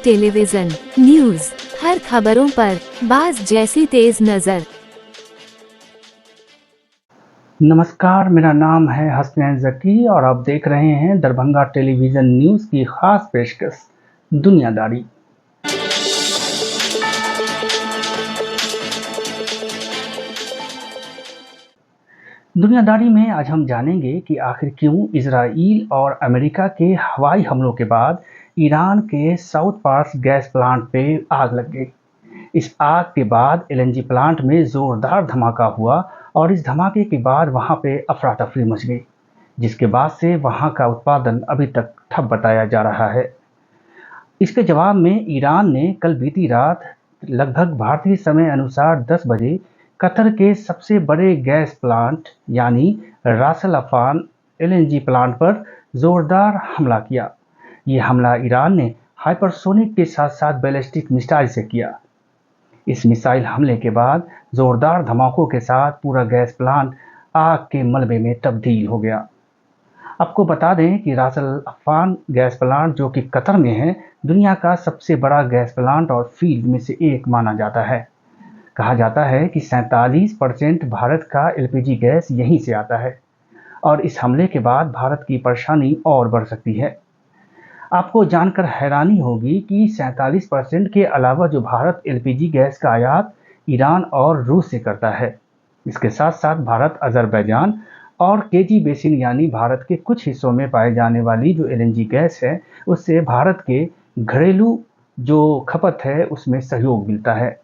Television news, हर खबरों पर बाज जैसी तेज नजर। नमस्कार, मेरा नाम है हसनैन जकी और आप देख रहे हैं दरभंगा टेलीविजन न्यूज की खास पेशकश दुनियादारी। दुनियादारी में आज हम जानेंगे कि आखिर क्यों इजराइल और अमेरिका के हवाई हमलों के बाद ईरान के साउथ पार्स गैस प्लांट पे आग लग गई। इस आग के बाद एलएनजी प्लांट में जोरदार धमाका हुआ और इस धमाके के बाद वहां पे अफरा तफरी मच गई, जिसके बाद से वहां का उत्पादन अभी तक ठप बताया जा रहा है। इसके जवाब में ईरान ने कल बीती रात लगभग भारतीय समय अनुसार 10 बजे कतर के सबसे बड़े गैस प्लांट यानी रास अल अफ़ान एलएनजी प्लांट पर जोरदार हमला किया। ये हमला ईरान ने हाइपरसोनिक के साथ साथ बैलिस्टिक मिसाइल से किया। इस मिसाइल हमले के बाद जोरदार धमाकों के साथ पूरा गैस प्लांट आग के मलबे में तब्दील हो गया। आपको बता दें कि रास अल अफ़ान गैस प्लांट, जो कि कतर में है, दुनिया का सबसे बड़ा गैस प्लांट और फील्ड में से एक माना जाता है। कहा जाता है कि 47% भारत का एलपीजी गैस यहीं से आता है और इस हमले के बाद भारत की परेशानी और बढ़ सकती है। आपको जानकर हैरानी होगी कि 47% के अलावा जो भारत एलपीजी गैस का आयात ईरान और रूस से करता है, इसके साथ साथ भारत अजरबैजान और केजी बेसिन यानी भारत के कुछ हिस्सों में पाए जाने वाली जो एलएनजी गैस है, उससे भारत के घरेलू जो खपत है उसमें सहयोग मिलता है।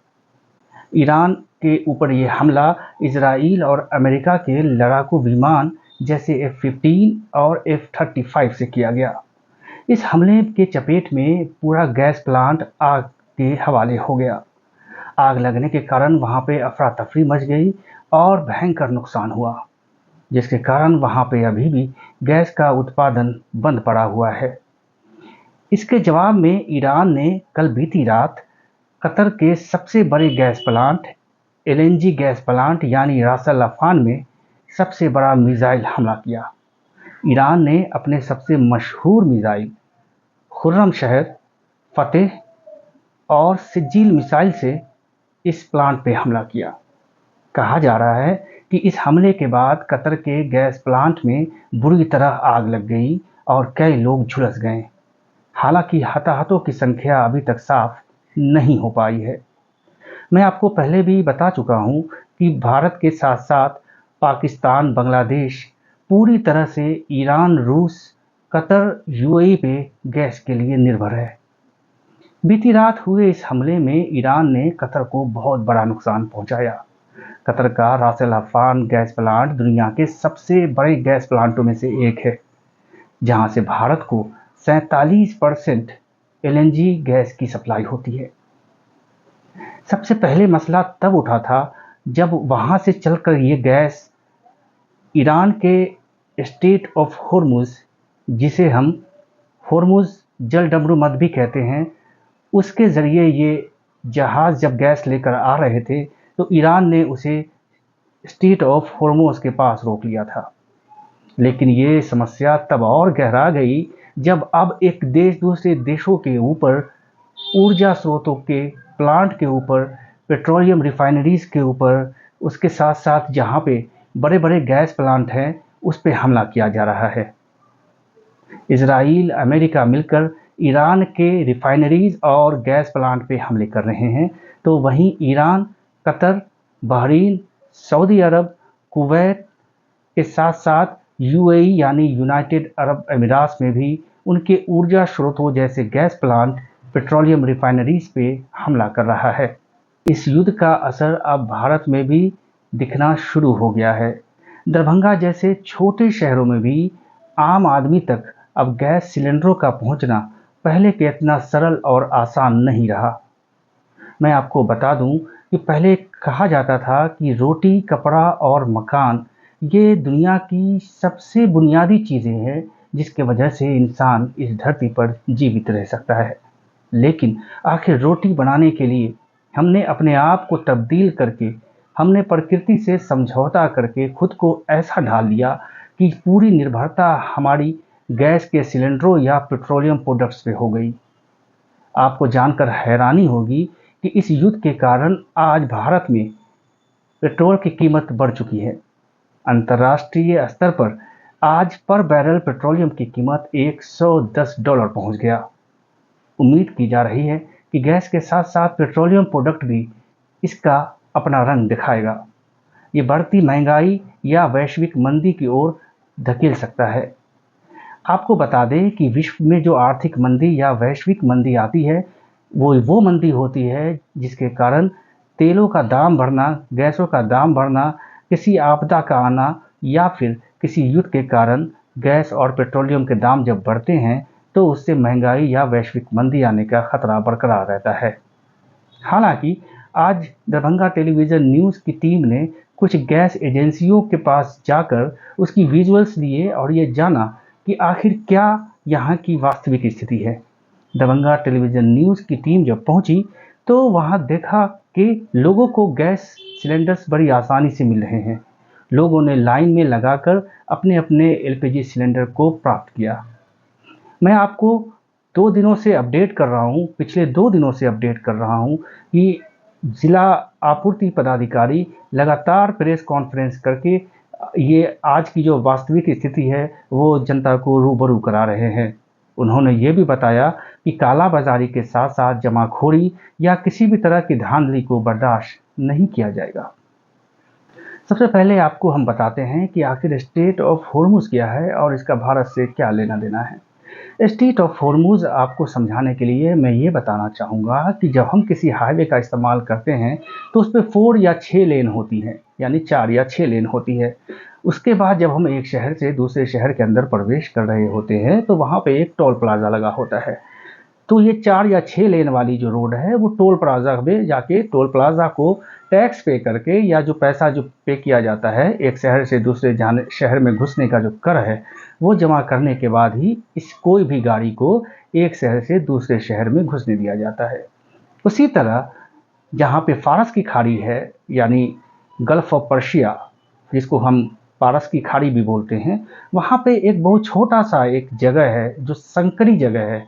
ईरान के ऊपर ये हमला इजराइल और अमेरिका के लड़ाकू विमान जैसे F-15 और F-35 से किया गया। इस हमले के चपेट में पूरा गैस प्लांट आग के हवाले हो गया। आग लगने के कारण वहां पे अफरा तफरी मच गई और भयंकर नुकसान हुआ, जिसके कारण वहां पे अभी भी गैस का उत्पादन बंद पड़ा हुआ है। इसके जवाब में ईरान ने कल बीती रात कतर के सबसे बड़े gas plant LNG gas plant यानी रास अल अफ़ान में सबसे बड़ा मिसाइल हमला किया। ईरान ने अपने सबसे मशहूर मिसाइल खुर्रम शहर, फतेह और सिज्जील मिसाइल से इस प्लांट पे हमला किया। कहा जा रहा है कि इस हमले के बाद कतर के गैस प्लांट में बुरी तरह आग लग गई और कई लोग झुलस गए। हालांकि हताहतों की संख्या अभी तक साफ नहीं हो पाई है। मैं आपको पहले भी बता चुका हूं कि भारत के साथ साथ पाकिस्तान, बांग्लादेश पूरी तरह से ईरान, रूस, कतर, यूएई पे गैस के लिए निर्भर है। बीती रात हुए इस हमले में ईरान ने कतर को बहुत बड़ा नुकसान पहुंचाया। कतर का रास अल अफ़ान गैस प्लांट दुनिया के सबसे बड़े गैस प्लांटों में से एक है, जहां से भारत को 47% एलएनजी गैस की सप्लाई होती है। सबसे पहले मसला तब उठा था जब वहां से चलकर ये गैस ईरान के स्टेट ऑफ होर्मुज, जिसे हम होर्मुज जलडमरू मद भी कहते हैं, उसके ज़रिए ये जहाज़ जब गैस लेकर आ रहे थे तो ईरान ने उसे स्टेट ऑफ होर्मुज के पास रोक लिया था। लेकिन ये समस्या तब और गहरा गई जब अब एक देश दूसरे देशों के ऊपर ऊर्जा स्रोतों के प्लांट के ऊपर, पेट्रोलियम रिफाइनरीज के ऊपर, उसके साथ साथ जहाँ पे बड़े बड़े गैस प्लांट हैं उस पे हमला किया जा रहा है। इजराइल, अमेरिका मिलकर ईरान के रिफाइनरीज और गैस प्लांट पे हमले कर रहे हैं, तो वहीं ईरान, कतर, बहरीन, सऊदी अरब, कुवैत के साथ साथ यूएई यानी यूनाइटेड अरब अमीरात में भी उनके ऊर्जा स्रोतों जैसे गैस प्लांट, पेट्रोलियम रिफाइनरीज पे हमला कर रहा है। इस युद्ध का असर अब भारत में भी दिखना शुरू हो गया है। दरभंगा जैसे छोटे शहरों में भी आम आदमी तक अब गैस सिलेंडरों का पहुंचना पहले के इतना सरल और आसान नहीं रहा। मैं आपको बता दूं कि पहले कहा जाता था कि रोटी, कपड़ा और मकान ये दुनिया की सबसे बुनियादी चीज़ें हैं जिसके वजह से इंसान इस धरती पर जीवित रह सकता है। लेकिन आखिर रोटी बनाने के लिए हमने अपने आप को तब्दील करके, हमने प्रकृति से समझौता करके खुद को ऐसा ढाल लिया कि पूरी निर्भरता हमारी गैस के सिलेंडरों या पेट्रोलियम प्रोडक्ट्स पे हो गई। आपको जानकर हैरानी होगी कि इस युद्ध के कारण आज भारत में पेट्रोल की कीमत बढ़ चुकी है। अंतर्राष्ट्रीय स्तर पर आज पर बैरल पेट्रोलियम की कीमत $110 पहुंच गया। उम्मीद की जा रही है कि गैस के साथ साथ पेट्रोलियम प्रोडक्ट भी इसका अपना रंग दिखाएगा। ये बढ़ती महंगाई या वैश्विक मंदी की ओर धकेल सकता है। आपको बता दें कि विश्व में जो आर्थिक मंदी या वैश्विक मंदी आती है वो मंदी होती है जिसके कारण तेलों का दाम बढ़ना, गैसों का दाम बढ़ना, किसी आपदा का आना या फिर किसी युद्ध के कारण गैस और पेट्रोलियम के दाम जब बढ़ते हैं तो उससे महंगाई या वैश्विक मंदी आने का खतरा बरकरार रहता है। हालांकि आज दरभंगा टेलीविज़न न्यूज़ की टीम ने कुछ गैस एजेंसियों के पास जाकर उसकी विजुअल्स लिए और ये जाना कि आखिर क्या यहाँ की वास्तविक स्थिति है। दरभंगा टेलीविज़न न्यूज़ की टीम जब पहुंची तो वहां देखा कि लोगों को गैस सिलेंडर्स बड़ी आसानी से मिल रहे हैं। लोगों ने लाइन में लगाकर अपने अपने एलपीजी सिलेंडर को प्राप्त किया। मैं आपको 2 दिनों से अपडेट कर रहा हूँ, पिछले 2 दिनों से अपडेट कर रहा हूँ कि जिला आपूर्ति पदाधिकारी लगातार प्रेस कॉन्फ्रेंस करके ये आज की जो वास्तविक स्थिति है वो जनता को रूबरू करा रहे हैं। उन्होंने ये भी बताया कि कालाबाजारी के साथ साथ जमाखोरी या किसी भी तरह की धांधली को बर्दाश्त नहीं किया जाएगा। सबसे पहले आपको हम बताते हैं कि आखिर स्ट्रेट ऑफ होर्मुज क्या है और इसका भारत से क्या लेना देना है। स्ट्रेट ऑफ होर्मुज आपको समझाने के लिए मैं ये बताना चाहूँगा कि जब हम किसी हाईवे का इस्तेमाल करते हैं तो उस पर 4 या 6 लेन होती हैं, यानी 4 या 6 लेन होती है। उसके बाद जब हम एक शहर से दूसरे शहर के अंदर प्रवेश कर रहे होते हैं तो वहाँ पे एक टोल प्लाजा लगा होता है। तो ये 4 या 6 लेन वाली जो रोड है वो टोल प्लाजा में जाके टोल प्लाजा को टैक्स पे करके या जो पैसा जो पे किया जाता है एक शहर से दूसरे शहर में घुसने का जो कर है वो जमा करने के बाद ही इस कोई भी गाड़ी को एक शहर से दूसरे शहर में घुसने दिया जाता है। उसी तरह जहाँ पे फारस की खाड़ी है यानी गल्फ ऑफ पर्शिया जिसको हम पारस की खाड़ी भी बोलते हैं, वहाँ पे एक बहुत छोटा सा एक जगह है जो संकरी जगह है,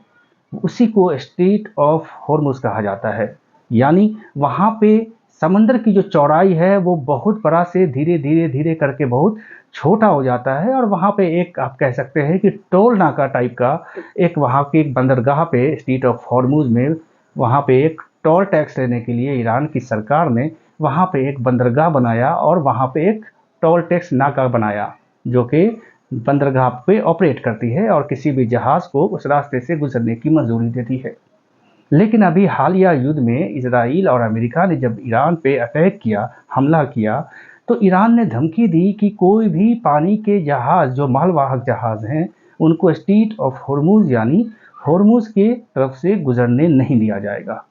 उसी को स्ट्रेट ऑफ होर्मुज कहा जाता है। यानी वहाँ पे समंदर की जो चौड़ाई है वो बहुत बड़ा से धीरे धीरे धीरे करके बहुत छोटा हो जाता है और वहाँ पे एक आप कह सकते हैं कि टोल नाका टाइप का एक वहाँ की एक बंदरगाह पे स्ट्रेट ऑफ होर्मुज में वहाँ पे एक टोल टैक्स लेने के लिए ईरान की सरकार ने वहाँ पे एक बंदरगाह बनाया और वहाँ पे एक टोल टैक्स नाका बनाया जो कि बंदरगाह पे ऑपरेट करती है और किसी भी जहाज़ को उस रास्ते से गुजरने की मंजूरी देती है। लेकिन अभी हालिया युद्ध में इजराइल और अमेरिका ने जब ईरान पे अटैक किया, हमला किया, तो ईरान ने धमकी दी कि कोई भी पानी के जहाज़ जो मालवाहक जहाज़ हैं उनको स्ट्रेट ऑफ होर्मुज यानी होर्मुज के तरफ से गुजरने नहीं दिया जाएगा।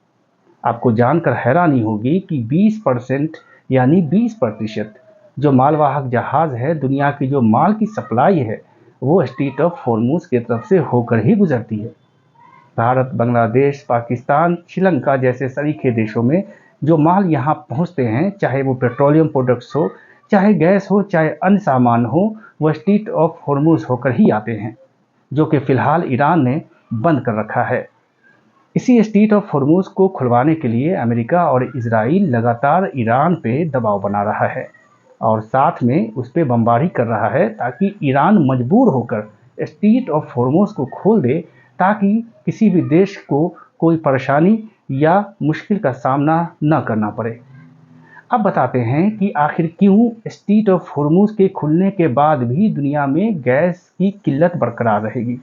आपको जानकर हैरानी होगी कि 20% यानी 20% जो मालवाहक जहाज़ है दुनिया की जो माल की सप्लाई है वो स्ट्रेट ऑफ होर्मुज के तरफ से होकर ही गुजरती है। भारत, बांग्लादेश, पाकिस्तान, श्रीलंका जैसे सरीखे देशों में जो माल यहाँ पहुँचते हैं, चाहे वो पेट्रोलियम प्रोडक्ट्स हो, चाहे गैस हो, चाहे अन्य सामान हो, वो स्ट्रेट ऑफ होर्मुज होकर ही आते हैं, जो कि फ़िलहाल ईरान ने बंद कर रखा है। इसी स्ट्रेट ऑफ होर्मुज को खुलवाने के लिए अमेरिका और इजराइल लगातार ईरान पे दबाव बना रहा है और साथ में उस पर बमबारी कर रहा है ताकि ईरान मजबूर होकर स्ट्रेट ऑफ होर्मुज को खोल दे ताकि किसी भी देश को कोई परेशानी या मुश्किल का सामना न करना पड़े। अब बताते हैं कि आखिर क्यों स्ट्रेट ऑफ होर्मुज के खुलने के बाद भी दुनिया में गैस की किल्लत बरकरार रहेगी।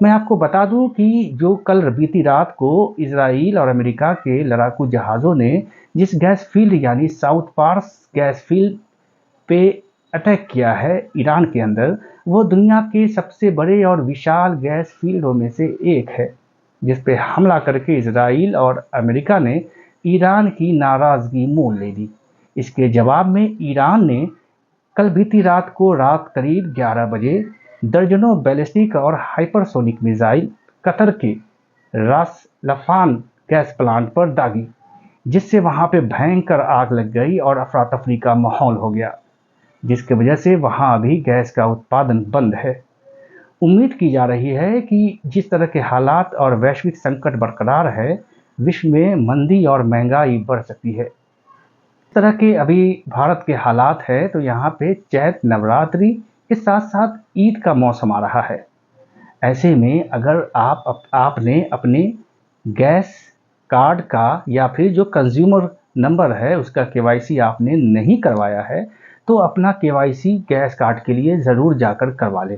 मैं आपको बता दूं कि जो कल बीती रात को इजराइल और अमेरिका के लड़ाकू जहाज़ों ने जिस गैस फील्ड यानी साउथ पार्स गैस फील्ड पे अटैक किया है ईरान के अंदर, वो दुनिया के सबसे बड़े और विशाल गैस फील्डों में से एक है, जिस पे हमला करके इजराइल और अमेरिका ने ईरान की नाराज़गी मोल ले ली। इसके जवाब में ईरान ने कल बीती रात को रात करीब 11 बजे दर्जनों बैलिस्टिक और हाइपरसोनिक मिसाइल कतर के रास लफान गैस प्लांट पर दागी, जिससे वहां पे भयंकर आग लग गई और अफरा तफरी का माहौल हो गया, जिसकी वजह से वहां अभी गैस का उत्पादन बंद है। उम्मीद की जा रही है कि जिस तरह के हालात और वैश्विक संकट बरकरार है, विश्व में मंदी और महंगाई बढ़ सकती है। इस तरह के अभी भारत के हालात है तो यहाँ पे चैत नवरात्रि के साथ साथ ईद का मौसम आ रहा है। ऐसे में अगर आपने अपने गैस कार्ड का या फिर जो कंज्यूमर नंबर है उसका केवाईसी आपने नहीं करवाया है, तो अपना केवाईसी गैस कार्ड के लिए ज़रूर जाकर करवा लें।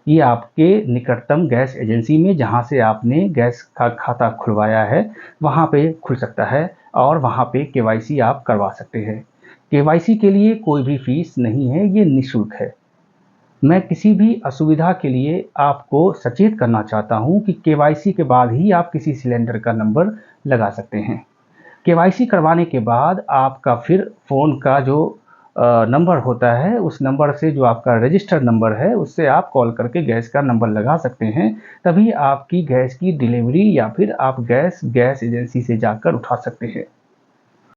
ये आपके निकटतम गैस एजेंसी में जहाँ से आपने गैस का खाता खुलवाया है वहाँ पे खुल सकता है और वहाँ पे केवाईसी आप करवा सकते हैं। केवाईसी के लिए कोई भी फीस नहीं है, ये निःशुल्क है। मैं किसी भी असुविधा के लिए आपको सचेत करना चाहता हूँ कि केवाईसी के बाद ही आप किसी सिलेंडर का नंबर लगा सकते हैं। केवाईसी करवाने के बाद आपका फिर फ़ोन का जो नंबर होता है, उस नंबर से जो आपका रजिस्टर्ड नंबर है उससे आप कॉल करके गैस का नंबर लगा सकते हैं। तभी आपकी गैस की डिलीवरी या फिर आप गैस एजेंसी से जाकर उठा सकते हैं।